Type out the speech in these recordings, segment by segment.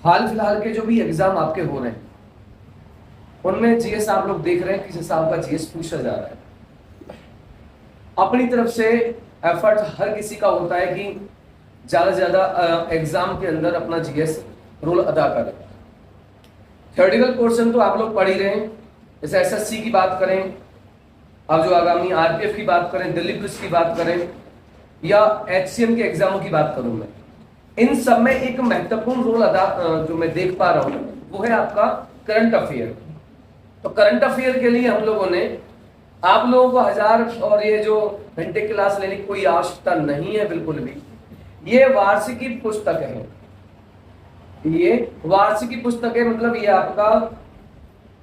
हाल फिलहाल के जो भी एग्जाम आपके हो रहे हैं उनमें जीएस आप लोग देख रहे हैं किस हिसाब का जीएस पूछा जा रहा है। अपनी तरफ से एफर्ट हर किसी का होता है कि ज्यादा से ज्यादा एग्जाम के अंदर अपना जीएस रोल अदा करे। थ्योरेटिकल पोर्शन तो आप लोग पढ़ ही रहे हैं, जैसे एसएससी की बात करें, अब जो आगामी आरपीएफ की बात करें, दिल्ली पुलिस की बात करें या एचसीएम के एग्जामों की बात करूं मैं, इन सब में एक महत्वपूर्ण रोल अदा जो मैं देख पा रहा हूं वो है आपका करंट अफेयर। तो करंट अफेयर के लिए हम लोगों ने आप लोगों को 1000 और ये जो घंटे क्लास लेने की कोई आवश्यकता नहीं है बिल्कुल भी। ये वार्षिकी पुस्तक है, ये वार्षिकी पुस्तक है, मतलब ये आपका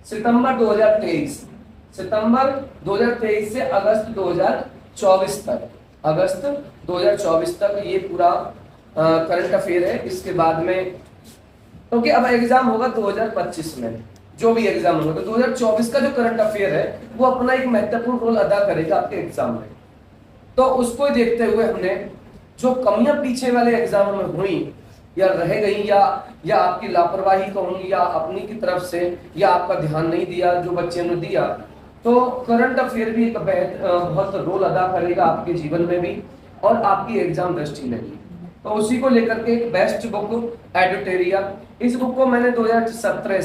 सितंबर 2023 से अगस्त 2024 तक, अगस्त 2024 तक ये पूरा करंट अफेयर है। इसके बाद में क्योंकि अब एग्जाम होगा 2025 में, जो भी एग्जाम होगा, तो 2024 का जो करंट अफेयर है वो अपना एक महत्वपूर्ण रोल अदा करेगा आपके एग्जाम में। तो उसको देखते हुए हमने जो कमियां पीछे वाले एग्जामों में हुई या रह गई या आपकी लापरवाही कहूंगी या अपनी की तरफ से या आपका ध्यान नहीं दिया जो बच्चे ने दिया, तो करंट अफेयर भी एक बहुत रोल अदा करेगा आपके जीवन में भी और आपकी एग्जाम दृष्टि में भी। तो उसी को लेकर के एक बेस्ट बुक एडुटेरिया, इस बुक को मैंने 2017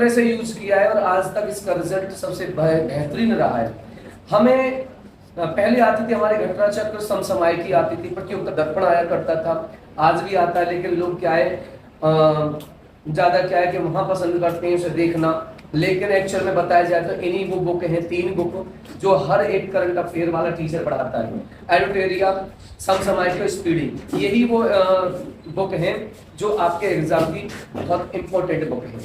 से यूज किया है और आज तक इसका रिजल्ट सबसे बेहतरीन रहा है। हमें पहले आती थी हमारे घटना चक्र, समसामयिकी आती थी, प्रतियोगिता दर्पण आया करता था, आज भी आता है, लेकिन लोग क्या है ज्यादा क्या है कि वहां पसंद करते हैं उसे देखना। लेकिन एक्चुअल में बताया जाए तो इन्हीं वो बुक हैं, 3 बुक जो हर एक करंट अफेयर वाला टीचर पढ़ाता है। एडुटेरिया, समसामयिकी, स्पीडी, यही वो बुक हैं जो आपके एग्जाम की बहुत इंपॉर्टेंट बुक है।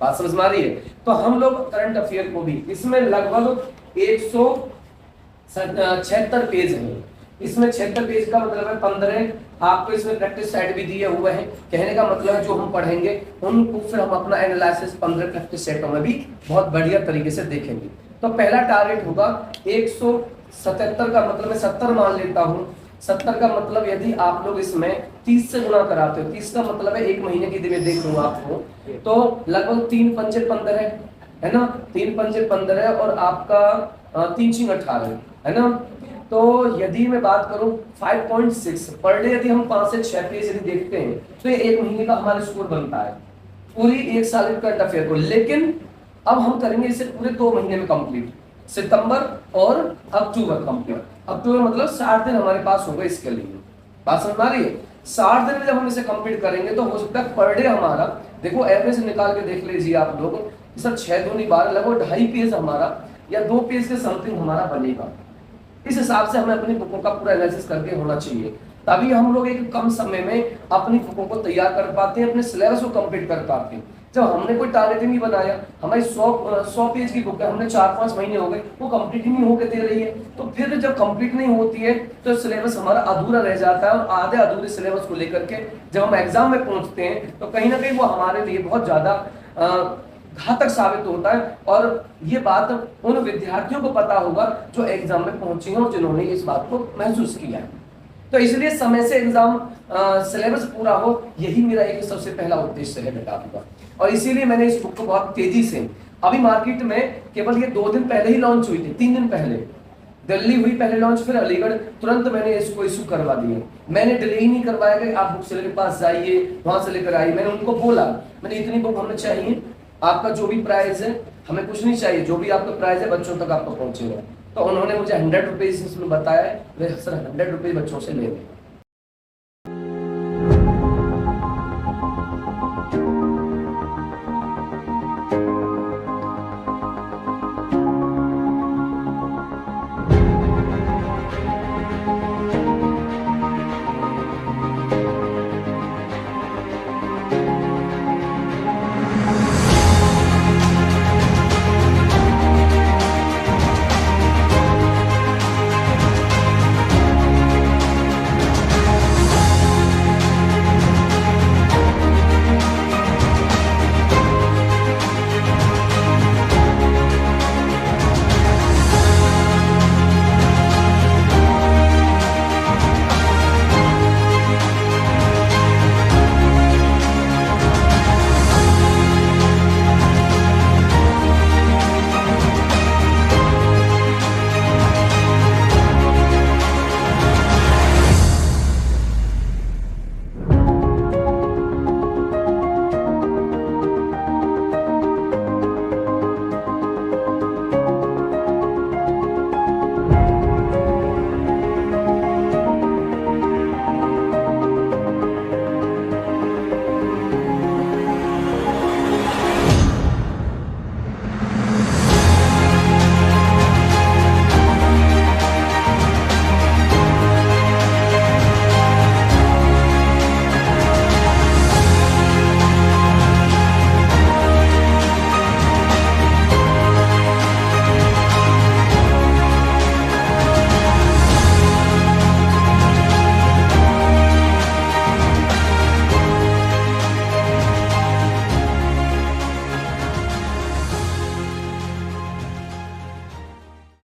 बात समझ में आ रही है? तो हम लोग करंट अफेयर को भी, इसमें लगभग 176 पेज है। इसमें 76 पेज का मतलब है 15 आपको इसमें प्रैक्टिस सेट भी दिए हुए हैं। कहने का मतलब है जो हम पढ़ेंगे उनको फिर हम अपना एनालिसिस 15 प्रैक्टिस सेटों में भी बहुत बढ़िया तरीके से देखेंगे। तो पहला टारगेट होगा 177 का मतलब मैं 70 मान लेता हूं। 70 का मतलब यदि आप लोग इसमें 30 से गुणा कराते हो, 30 का मतलब है 1 महीने की दिन देख लूंगा आपको, तो लगभग 3 पंचे 15 है ना, 3 पंचे 15 है और आपका 3 छिंग 18 है ना। तो यदि मैं बात करूं 5.6 पर डे, यदि हम 5 से 6 पेज यदि देखते हैं तो ये 1 महीने का हमारा स्कोर बनता है पूरी 1 साल के करंट अफेयर को। लेकिन अब हम करेंगे इसे पूरे 2 महीने में कंप्लीट, सितंबर और अक्टूबर कंप्लीट। अक्टूबर मतलब 60 दिन हमारे पास होगा इसके लिए। बात समझ आ रही है? 60 दिन में जब हम इसे कंप्लीट करेंगे तो हो सकता है पर डे हमारा, देखो एवरेज निकाल के देख लीजिए आप लोग, सर 6 दूनी 12 लगभग 2.5 पेज हमारा या 2 पेज के समथिंग हमारा बनेगा। इस हिसाब से हमें अपनी बुकों का पूरा एनालिसिस करके होना चाहिए, तभी हम लोग एक कम समय में अपनी बुकों को तैयार कर पाते हैं, अपने सिलेबस को कंप्लीट कर पाते हैं। जब हमने कोई टारगेट ही नहीं बनाया, हमारी 100 पेज की बुक है, हमने 4-5 महीने हो गए, वो कंप्लीट ही नहीं होकर दे रही है, तो फिर जब कंप्लीट नहीं होती है तो सिलेबस हमारा अधूरा रह जाता है। और आधे अधूरे सिलेबस को लेकर के जब हम एग्जाम में पहुंचते हैं तो कहीं ना कहीं वो हमारे लिए बहुत ज्यादा घातक साबित होता है। और ये बात उन विद्यार्थियों को पता होगा जो एग्जाम में पहुंचे हैं और जिन्होंने इस बात को महसूस किया है। तो इसलिए समय से एग्जाम सिलेबस पूरा हो, यही मेरा एक सबसे पहला उद्देश्य है बेटा आपका। और इसीलिए मैंने इस बुक को बहुत तेजी से, अभी मार्केट में केवल ये 2 दिन पहले ही लॉन्च हुई थी, 3 दिन पहले दिल्ली हुई पहले लॉन्च, फिर अलीगढ़, तुरंत मैंने इसको इशू करवा दिया। मैंने डिले ही नहीं करवाया कि आप बुक सेलर के पास जाइए, वहां से लेकर आइए। मैंने उनको बोला, मैंने इतनी बुक हमें चाहिए, आपका जो भी प्राइस है हमें कुछ नहीं चाहिए, जो भी आपका प्राइस है बच्चों तक आपको पहुंचेगा। तो उन्होंने मुझे 100 रुपीज इसमें बताया, वे सर 100 रुपीज बच्चों से ले लें।